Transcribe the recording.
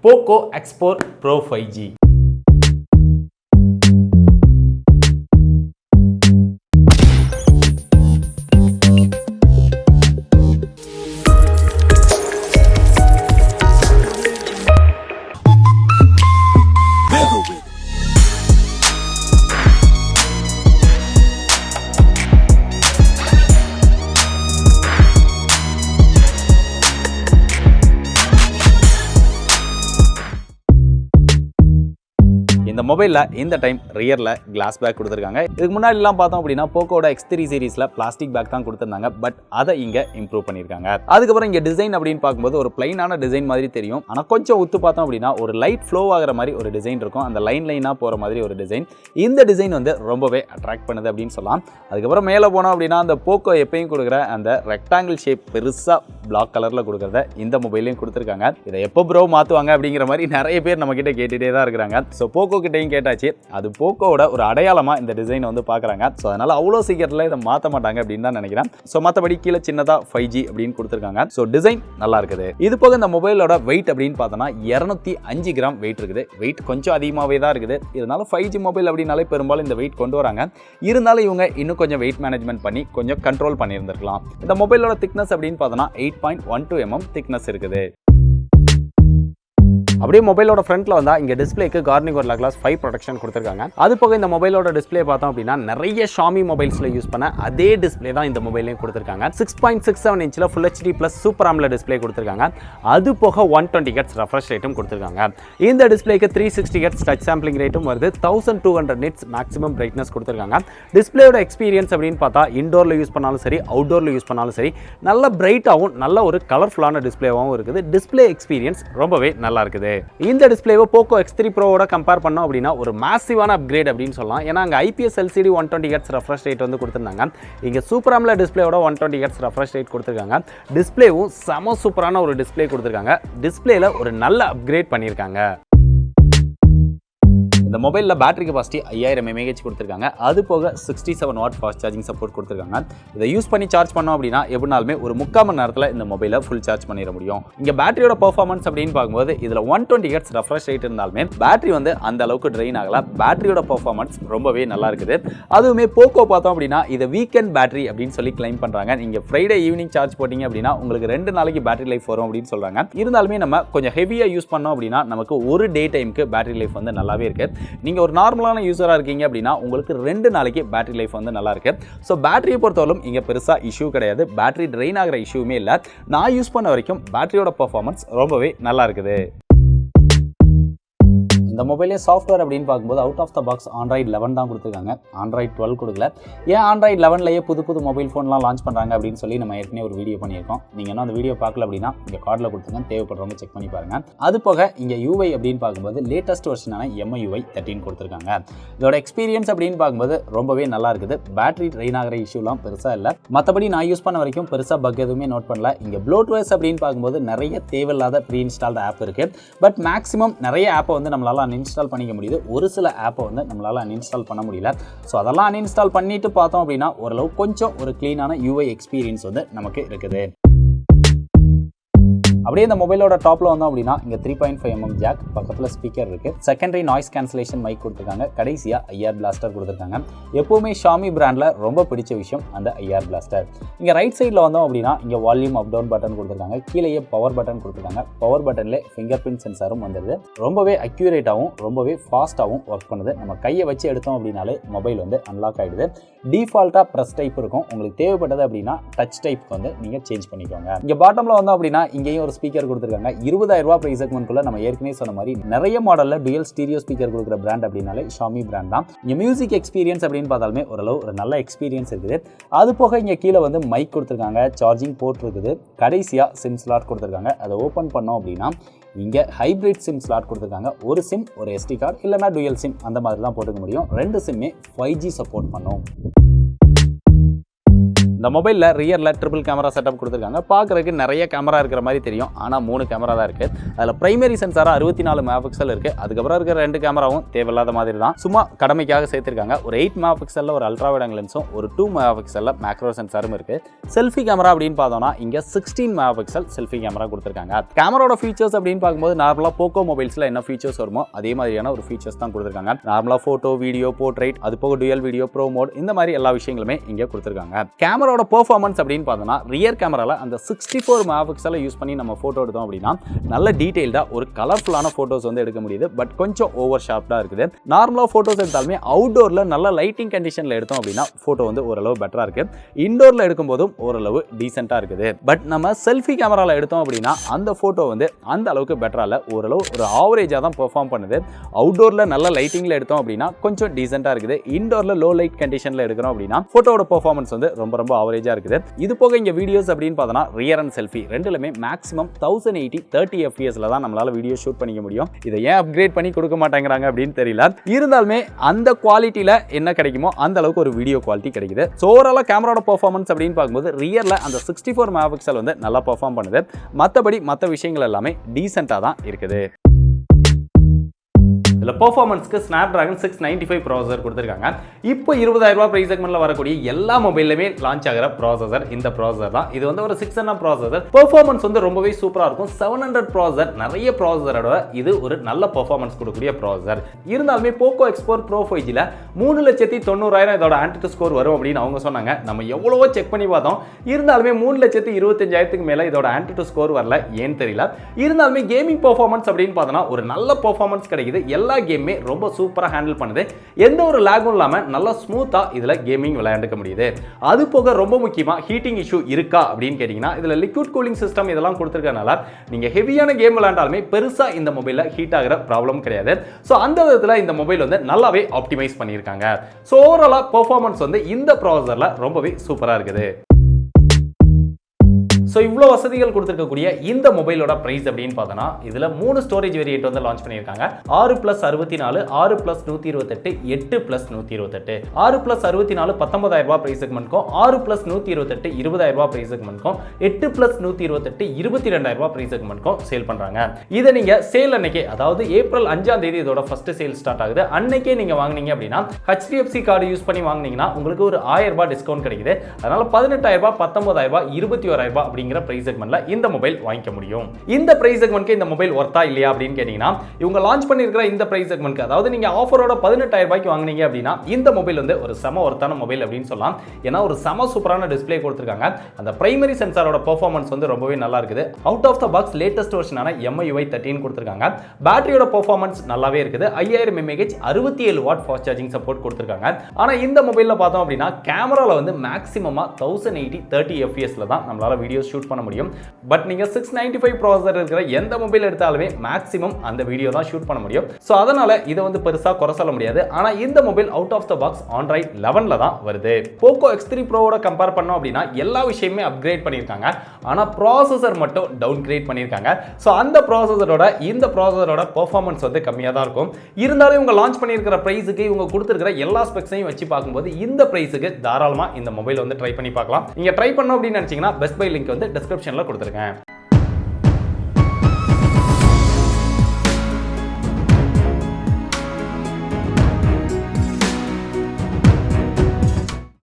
Poco X4 Pro 5G. இந்த மொபைலில் இந்த டைம் ரியரில் கிளாஸ் பேக் கொடுத்துருக்காங்க. இதுக்கு முன்னாடிலாம் பார்த்தோம் அப்படின்னா போக்கோட X3 சீரிஸில் பிளாஸ்டிக் பேக் தான் கொடுத்துருந்தாங்க. பட் அதை இங்கே இம்ப்ரூவ் பண்ணியிருக்காங்க. அதுக்கப்புறம் இங்கே டிசைன் அப்படின்னு பார்க்கும்போது ஒரு பிளைனான டிசைன் மாதிரி தெரியும். ஆனால் கொஞ்சம் உத்து பார்த்தோம் அப்படின்னா ஒரு லைட் ஃப்ளோ ஆகிற மாதிரி ஒரு டிசைன் இருக்கும். அந்த லைனாக போகிற மாதிரி ஒரு டிசைன். இந்த டிசைன் வந்து ரொம்பவே அட்ராக்ட் பண்ணுது அப்படின்னு சொல்லலாம். அதுக்கப்புறம் மேலே போனோம் அப்படின்னா அந்த போக்கோ எப்பயும் கொடுக்குற அந்த ரெக்டாங்கிள் ஷேப் பெருசாக பிளாக் கலரில் கொடுக்குறத இந்த மொபைலையும் கொடுத்துருக்காங்க. இதை எப்போ ப்ரோ மாற்றுவாங்க அப்படிங்கிற மாதிரி நிறைய பேர் நம்மக்கிட்ட கேட்டுகிட்டே தான் இருக்கிறாங்க. ஸோ போக்கோ கிட்டையும் கேட்டாச்சு. அது போக்கோட ஒரு அடையாளமாக இந்த டிசைனை வந்து பார்க்குறாங்க. ஸோ அதனால் அவ்வளோ சீக்கிரத்தில் இதை மாற்ற மாட்டாங்க அப்படின்னு தான் நினைக்கிறேன். ஸோ மற்றபடி கீழே சின்னதாக 5G அப்படின்னு கொடுத்துருக்காங்க. ஸோ டிசைன் நல்லா இருக்குது. இது போக இந்த மொபைலோட வெயிட் அப்படின்னு பார்த்தோன்னா 205 கிராம் வெயிட் இருக்குது. வெயிட் கொஞ்சம் அதிகமாகவே தான் இருக்குது. இருந்தாலும் 5G மொபைல் அப்படின்னாலே பெரும்பாலும் இந்த வெயிட் கொண்டு வராங்க. இருந்தாலும் இவங்க இன்னும் கொஞ்சம் வெயிட் மேனேஜ்மெண்ட் பண்ணி கொஞ்சம் கண்ட்ரோல் பண்ணியிருந்திருக்கலாம். இந்த மொபைலோட திக்னஸ் அப்படின்னு பார்த்தோன்னா 8.12 mm திக்னஸ் இருக்குது. அப்படியே மொபைலோட ஃப்ரண்ட்ல வந்தால் இங்கே டிஸ்பிளேக்கு கார்னிங் ஒரு கிளாஸ் 5 ப்ரொடெக்ஷன் கொடுத்துருக்காங்க. அது போக இந்த மொபைலோட டிஸ்பிளே பார்த்தோம் அப்படின்னா நிறைய ஷாமி மொபைல்ஸில் யூஸ் பண்ண அதே டிஸ்பிளே தான் இந்த மொபைலையும் கொடுத்துருக்காங்க. 6.67 இன்ச்சில் full HD plus super AMOLED display கொடுத்துருக்காங்க. அது போக 120 Hz ரெஃப்ரெஷ் ரேட்டும் கொடுத்துருக்காங்க. இந்த டிஸ்பிளேக்கு 360 Hz டச் சாம்பிளிங் ரேட்டும் வருது. 1200 nits மேக்ஸிமம் பிரைட்னஸ் கொடுத்துருக்காங்க. டிஸ்பிளேயோட எக்ஸ்பீரியன்ஸ் அப்படின்னு பார்த்தா இண்டோரில் யூஸ் பண்ணாலும் சரி அவுட்டோரில் யூஸ் பண்ணாலும் சரி நல்ல பிரைட்டாகவும் நல்ல ஒரு கலர்ஃபுல்லான டிஸ்பிளேவாகவும் இருக்குது. டிஸ்பிளே எக்ஸ்பீரியன்ஸ் ரொம்பவே நல்லா இருக்குது. இந்த டிஸ்பிளேவை Poco X3 Proவோட கம்பேர் பண்ணோம் அப்படின்னா ஒரு மேசிவான அப்கிரேட் அப்படின்னு சொல்லலாம். ஏன்னா அங்கே IPS LCD 120 Hz refresh rate வந்து கொடுத்துருந்தாங்க. இங்கே super AMOLED டிஸ்பிளேயோட 120 Hz refresh rate கொடுத்துருக்காங்க. டிஸ்பிளேவும் செம சூப்பரான ஒரு டிஸ்பிளே கொடுத்துருக்காங்க. டிஸ்பிளேல ஒரு நல்ல அப்கிரேட் பண்ணியிருக்காங்க. இந்த மொபைலில் பேட்டரி கெபாசிட்டி 5000 mAh கொடுத்துருக்காங்க. அது போக 67 வாட் ஃபாஸ்ட் சார்ஜிங் சப்போர்ட் கொடுத்துருக்காங்க. இதை யூஸ் பண்ணி சார்ஜ் பண்ணோம் அப்படின்னா எப்படினாலுமே ஒரு 3/4 மணி நேரத்தில் இந்த மொபைலை ஃபுல் சார்ஜ் பண்ணிட முடியும். இங்கே பேட்டரியோட பெர்ஃபார்மன்ஸ் அப்படின்னு பார்க்கும்போது இதில் 120 Hz ரெஃப்ரெஷ் ரேட் இருந்தாலுமே பேட்டரி வந்து அந்த அளவுக்கு ட்ரெயின் ஆகல. பேட்டரியோட பெர்ஃபார்மன்ஸ் ரொம்பவே நல்லா இருக்குது. அதுவுமே போக்கோ பார்த்தோம் அப்படின்னா இதை வீக்கெண்ட் பேட்டரி அப்படின்னு சொல்லி கிளைம் பண்ணுறாங்க. நீங்கள் ஃப்ரைடே ஈவினிங் சார்ஜ் போட்டிங்க அப்படின்னா உங்களுக்கு 2 நாளைக்கு பேட்டரி லைஃப் வரும் அப்படின்னு சொல்கிறாங்க. இருந்தாலுமே நம்ம கொஞ்சம் ஹெவியாக யூஸ் பண்ணோம் அப்படின்னா நமக்கு ஒரு டே டைமுக்கு பேட்டரி லைஃப் வந்து நல்லாவே இருக்குது. நீங்கள் ஒரு நார்மலான யூஸராக இருக்கீங்க அப்படின்னா உங்களுக்கு 2 நாளைக்கு பேட்டரி லைஃப் வந்து நல்லா இருக்கு. ஸோ பேட்டரியை பொறுத்தவரைக்கும் இங்கே பெருசாக இஷ்யூ கிடையாது. பேட்டரி ட்ரெயின் ஆகிற இஷ்யூமே இல்லை. நான் யூஸ் பண்ண வரைக்கும் பேட்டரியோட பெர்ஃபார்மன்ஸ் ரொம்பவே நல்லா இருக்குது. இந்த மொபைலே சாஃப்ட்வேர் அப்படின்னு பார்க்கும்போது out of the box Android 11 தான் கொடுத்துருக்காங்க. Android 12 கொடுக்கல. ஏன் Android 11லேயே புது மொபைல் ஃபோன்லாம் லான்ச் பண்ணுறாங்க அப்படின்னு சொல்லி நம்ம ஏற்கனவே ஒரு வீடியோ பண்ணியிருக்கோம். நீங்கள் இன்னும் அந்த வீடியோ பார்க்கல அப்படின்னா இங்கே கார்டில் கொடுத்துருங்க. தேவைப்படுறவங்க செக் பண்ணி பாருங்கள். அது போக இங்கே UI அப்படின்னு பார்க்கும்போது லேட்டஸ்ட் வெர்ஷனான MIUI 13 கொடுத்துருக்காங்க. இதோட எக்ஸ்பீரியன்ஸ் அப்படின்னு பார்க்கும்போது ரொம்பவே நல்லா இருக்குது. பேட்டரி ட்ரெயின் ஆகிற இஷ்யூலாம் பெருசாக இல்லை. மற்றபடி நான் யூஸ் பண்ண வரைக்கும் பெருசாக பக் எதுவுமே நோட் பண்ணல. இங்கே ப்ளோட்வேர்ஸ் அப்படின்னு பார்க்கும்போது நிறைய தேவையில்லாத ப்ரீ இன்ஸ்டால்டு ஆப் இருக்குது. பட் மேக்ஸிமம் நிறைய ஆப்பை வந்து நம்மளால் அன்இன்ஸ்டால் பண்ணிக்க முடியுது. ஒரு சில ஆப்பை வந்து நம்மளால் அன்இன்ஸ்டால் பண்ண முடியல. ஸோ அதெல்லாம் அன்இன்ஸ்டால் பண்ணிட்டு பார்த்தோம் அப்படின்னா ஓரளவு கொஞ்சம் ஒரு க்ளீனான UI எக்ஸ்பீரியன்ஸ் வந்து நமக்கு இருக்குது. அப்படியே இந்த மொபைலோட டாப்ல வந்தோம் அப்படின்னா இங்கே 3.5 mm ஜாக், பக்கத்தில் ஸ்பீக்கர் இருக்கு, செகண்டரி நாய்ஸ் கேன்சலேஷன் மைக் கொடுத்துருக்காங்க, கடைசியா IR பிளாஸ்டர் கொடுத்துருக்காங்க. எப்பவுமே ஷாமி பிராண்ட்ல ரொம்ப பிடிச்ச விஷயம் அந்த IR பிளாஸ்டர். இங்க ரைட் சைடில் வந்தோம் அப்படின்னா இங்கே வால்யூம் அப் டவுன் பட்டன் கொடுத்துருக்காங்க. கீழேயே பவர் பட்டன் கொடுத்துருக்காங்க. பவர் பட்டன்ல ஃபிங்கர் பிரிண்ட் சென்சாரும் வந்துடுது. ரொம்பவே அக்யூரேட்டாகவும் ரொம்பவே ஃபாஸ்ட்டாகவும் ஒர்க் பண்ணுது. நம்ம கையை வச்சு எடுத்தோம் அப்படின்னாலே மொபைல் வந்து அன்லாக் ஆகிடுது. டிஃபால்ட்டாக ப்ரெஸ் டைப் இருக்கும். உங்களுக்கு தேவைப்பட்டது அப்படின்னா டச் டைப் வந்து நீங்கள் சேஞ்ச் பண்ணிக்கோங்க. இங்கே பாட்டமில் வந்தோம் அப்படின்னா இங்கேயும் ஒரு ஸ்பீக்கர் கொடுத்துருக்காங்க. 20,000 ரூபாய் பிரைஸ் செக்மெண்ட்குள்ள நம்ம ஏற்கனவே சொன்ன மாதிரி நிறைய மாடல்ல டுயல் ஸ்டீரியோ ஸ்பீக்கர் கொடுக்குற பிராண்ட் அப்படின்னாலே ஷாமி பிராண்ட் தான். இங்க மியூசிக் எக்ஸ்பீரியன்ஸ் அப்படின்னு பார்த்தாலுமே ஓரளவு ஒரு நல்ல எக்ஸ்பீரியன்ஸ் இருக்குது. அது போக இங்க கீழே வந்து மைக் கொடுத்துருக்காங்க, சார்ஜிங் போர்ட் இருக்குது, கடைசியா சிம் ஸ்லாட் கொடுத்துருக்காங்க. அதை ஓப்பன் பண்ணோம் அப்படின்னா இங்கே ஹைப்ரிட் சிம் ஸ்லாட் கொடுத்துருக்காங்க. ஒரு சிம் ஒரு SD கார்டு இல்லைனா டுயல் சிம் அந்த மாதிரி தான் போட்டுக்க முடியும். 2 சிம்மே 5G சப்போர்ட் பண்ணும். இந்த மொபைலில் ரியரில் ட்ரிபிள் கேமரா செட்டப் கொடுத்துருக்காங்க. பார்க்குறதுக்கு நிறைய கேமரா இருக்கிற மாதிரி தெரியும், ஆனால் 3 கேமரா தான் இருக்குது. அதில் பிரைமரி சென்சாராக 64 மெகாபிக்சல் இருக்குது. அதுக்கப்புறம் இருக்கிற 2 கேமராவும் தேவையில்லாத மாதிரி தான், சும்மா கடமைக்காக சேர்த்துருக்காங்க. ஒரு 8 மெகாபிக்சலில் ஒரு அல்ட்ரா வைட் ஆங்கிள் லென்ஸும் ஒரு 2 மெகாபிக்சலில் மேக்ரோ சென்சாரும் இருக்குது. செல்ஃபி கேமரா அப்படின்னு பார்த்தோம்னா இங்கே 16 மெகாபிக்சல் செல்ஃபி கேமரா கொடுத்துருக்காங்க. கேமராவோட ஃபீச்சர்ஸ் அப்படின்னு பார்க்கும்போது நார்மலாக போக்கோ மொபைல்ஸில் என்ன ஃபீச்சர்ஸ் வருமோ அதே மாதிரியான ஒரு ஃபீச்சர்ஸ் தான் கொடுத்துருக்காங்க. நார்மலாக ஃபோட்டோ, வீடியோ, போர்ட்ரைட், அது போக டுயல் வீடியோ, ப்ரோ மோட், இந்த மாதிரி எல்லா விஷயங்களுமே இங்கே கொடுத்துருக்காங்க. கேமராவோட பெர்ஃபார்மன்ஸ் அப்படின்னு பார்த்தோம்னா ரியர் கேமரால அந்த 64 மெகாபிக்சலை யூஸ் பண்ணி நம்ம ஃபோட்டோ எடுத்தோம் அப்படின்னா நல்ல டீடைல்டாக ஒரு கலர்ஃபுல்லான ஃபோட்டோஸ் வந்து எடுக்க முடியுது. பட் கொஞ்சம் ஓவர் ஷார்ப்டாக இருக்குது. நார்மலாக ஃபோட்டோஸ் எடுத்தாலுமே அவுட்டோரில் நல்ல லைட்டிங் கண்டிஷனில் எடுத்தோம் அப்படின்னா ஃபோட்டோ வந்து ஓரளவு பெட்டராக இருக்குது. இன்டோரில் எடுக்கும்போதும் ஓரளவு டீசெண்டாக இருக்குது. பட் நம்ம செல்ஃபி கேமராவில் எடுத்தோம் அப்படின்னா அந்த ஃபோட்டோ வந்து அந்த அளவுக்கு பெட்டராக இல்லை, ஓரளவு ஒரு ஆவரேஜாக தான் பெர்ஃபார்ம் பண்ணுது. அவுட்டோரில் நல்ல லைட்டிங்கில் எடுத்தோம் அப்படின்னா கொஞ்சம் டீசெண்டாக இருக்குது. இன்டோரில் லோ லைட் கண்டிஷனில் எடுக்கிறோம் அப்படின்னா ஃபோட்டோட பெர்ஃபார்மன்ஸ் வந்து ரொம்ப ஆவரேஜாக இருக்குது. இது போக இங்கே வீடியோஸ் அப்படின்னு பார்த்தோன்னா ரியர் அண்ட் செல்ஃபி ரெண்டுலுமே மேக்ஸிமம் 1080 30 fps தான் நம்மளால வீடியோ ஷூட் பண்ணிக்க முடியும். இதை ஏன் அப்கிரேட் பண்ணி கொடுக்க மாட்டேங்கிறாங்க அப்படின்னு தெரியல. இருந்தாலுமே அந்த குவாலிட்டியில் என்ன கிடைக்குமோ அந்த அளவுக்கு ஒரு வீடியோ குவாலிட்டி கிடைக்குது. ஸோ ஓவராலாக கேமராவோட பெர்ஃபார்மன்ஸ் அப்படின்னு பார்க்கும்போது ரியரில் அந்த 64 மெகாபிக்சல் வந்து நல்லா பெர்ஃபார்ம் பண்ணுது. மற்றபடி மற்ற விஷயங்கள் எல்லாமே டீசெண்டாக தான் இருக்குது. இதில் பெர்ஃபார்மன்ஸ்க்கு ஸ்னாப்டிராகன் 695 ப்ராசஸர் கொடுத்துருக்காங்க. இப்போ 20,000 ரூபாய் பிரைஸ் செக்மெண்ட்ல வரக்கூடிய எல்லா மொபைல்லுமே லான்ச் ஆகிற ப்ராசஸர் இந்த ப்ராசஸர் தான். இது வந்து ஒரு 600 ப்ராசஸர். பெர்ஃபார்மன்ஸ் வந்து ரொம்பவே சூப்பராக இருக்கும். 700 ப்ராசஸர் நிறைய ப்ராசஸரோட இது ஒரு நல்ல பெர்ஃபார்மன்ஸ் கொடுக்கக்கூடிய ப்ராசஸர். இருந்தாலுமே Poco X4 Pro 5Gல 3,90,000 இதோட ஆன்டிடூ ஸ்கோர் வரும் அப்படின்னு அவங்க சொன்னாங்க. நம்ம எவ்வளவோ செக் பண்ணி பார்த்தோம். இருந்தாலுமே 3,25,000 மேலே இதோட ஆன்டிடூ ஸ்கோர் வரல, ஏன்னு தெரியல. இருந்தாலுமே கேமிங் பெர்ஃபார்மன்ஸ் அப்படின்னு பார்த்தோன்னா ஒரு நல்ல பெர்ஃபார்மன்ஸ் கிடைக்குது. எல்லா கேமே ரொம்ப சூப்பரா ஹேண்டில் பண்ணுது. எந்த ஒரு லாகும் இல்லாம நல்லா ஸ்மூத்தா இதுல கேமிங் விளையாண்டுக்க முடியுது. அது போக ரொம்ப முக்கியமா ஹீட்டிங் இஷ்யூ இருக்கா அப்படின்னு கேட்டீங்கன்னா இதுல லிக்விட் கூலிங் சிஸ்டம் இதெல்லாம் கொடுத்திருக்கனால நீங்க ஹெவியான கேம் விளையாண்டாலுமே பெருசா இந்த மொபைல்ல ஹீட் ஆகிற ப்ராப்ளம் கிடையாது. சோ அந்த விதத்துல இந்த மொபைல் வந்து நல்லாவே ஆப்டிமைஸ் பண்ணியிருக்காங்க. சோ ஓவராலா பெர்ஃபார்மன்ஸ் வந்து இந்த ப்ராசஸர்ல ரொம்பவே சூப்பரா இருக்குது. ஸோ இவ்வளோ வசதிகள் கொடுத்துருக்கக்கூடிய இந்த மொபைலோட ப்ரைஸ் அப்படின்னு பார்த்தோன்னா இதில் 3 ஸ்டோரேஜ் வேரியன்ட் வந்து லான்ச் பண்ணியிருக்காங்க. 6+64, 6+128, 8+128. 6+64 19,000 ரூபாய் பிரைஸ் செக்மெண்ட்க்கும், 6+128 20,000 ரூபாய் பிரைஸ் செக்மெண்ட்க்கும், 8+128 22,000 ரூபாய் பிரைஸ் செக்மெண்ட்க்கும் சேல் பண்ணுறாங்க. இதை நீங்கள் சேல் அன்னைக்கே, அதாவது ஏப்ரல் 5ஆம் தேதி இதோட ஃபர்ஸ்ட் சேல் ஸ்டார்ட் ஆகுது. அன்னைக்கே நீங்கள் வாங்கினீங்க அப்படின்னா HDFC கார்டு யூஸ் பண்ணி வாங்கினீங்கன்னா உங்களுக்கு ஒரு 1000 ரூபாய் டிஸ்கவுண்ட் கிடைக்குது. அதனால 18,000 ரூபாய், 19,000 ரூபாய், 21,000 ரூபாய் அப்படிங்கிற பிரைஸ் செக்மெண்ட்ல இந்த மொபைல் வாங்கிக்க முடியும். இந்த பிரைஸ் செக்மெண்ட்க்கு இந்த மொபைல் வர்த்தா இல்லையா அப்படின்னு கேட்டீங்கன்னா இவங்க லான்ச் பண்ணியிருக்கிற இந்த பிரைஸ் செக்மெண்ட்க்கு, அதாவது நீங்க ஆஃபரோட 18,000 ரூபாய்க்கு வாங்குனீங்க அப்படின்னா இந்த மொபைல் வந்து ஒரு சம வர்த்தான மொபைல் அப்படின்னு சொல்லலாம். ஏன்னா ஒரு சம சூப்பரான டிஸ்ப்ளே கொடுத்திருக்காங்க. அந்த பிரைமரி சென்சாரோட பெர்ஃபார்மன்ஸ் வந்து ரொம்பவே நல்லா இருக்குது. Out of the box latest வெர்ஷனான MIUI 13 கொடுத்திருக்காங்க. பேட்டரியோட பெர்ஃபார்மன்ஸ் நல்லாவே இருக்குது. 5000 mAh 67 watt fast charging support கொடுத்திருக்காங்க. ஆனா இந்த மொபைல்ல பார்த்தோம் அப்படின்னா கேமரால வந்து மேக்ஸிமமா 1080 30 fps தான் நம்மளால வீடியோ ஷூட் பண்ண முடியும். பட் நீங்க 695 ப்ராசஸர் இருக்கிற எந்த மொபைல் எடுத்தாலுமே மேக்ஸிமம் அந்த வீடியோ தான் ஷூட் பண்ண முடியும். சோ அதனால இதை வந்து பெருசா குறை சொல்ல முடியாது. ஆனா இந்த mobile out of the box Android 11ல தான் வருது. Poco X3 Proவோட கம்பேர் பண்ணோம் அப்படின்னா எல்லா விஷயமே அப்கிரேட் பண்ணியிருக்காங்க. ஆனா ப்ராசஸர் மட்டும் டவுன் கிரேட் பண்ணியிருக்காங்க. சோ அந்த ப்ராசஸரோட இந்த ப்ராசஸரோட பெர்ஃபார்மன்ஸ் வந்து கம்மியா தான் இருக்கும். இருந்தாலும் இவங்க லான்ச் பண்ணியிருக்கிற பிரைஸுக்கு இவங்க கொடுத்திருக்கிற எல்லா ஸ்பெக்ஸையும் வச்சு பார்க்கும்போது இந்த பிரைஸுக்கு தாராளமா இந்த மொபைல் வந்து ட்ரை பண்ணி பார்க்கலாம். நீங்க ட்ரை பண்ணணும் அப்படின்னு நினைச்சீங்கன்னா பெஸ்ட் பை லிங்க் வந்து டிஸ்கிரிப்ஷன்ல கொடுத்துருக்கேன்.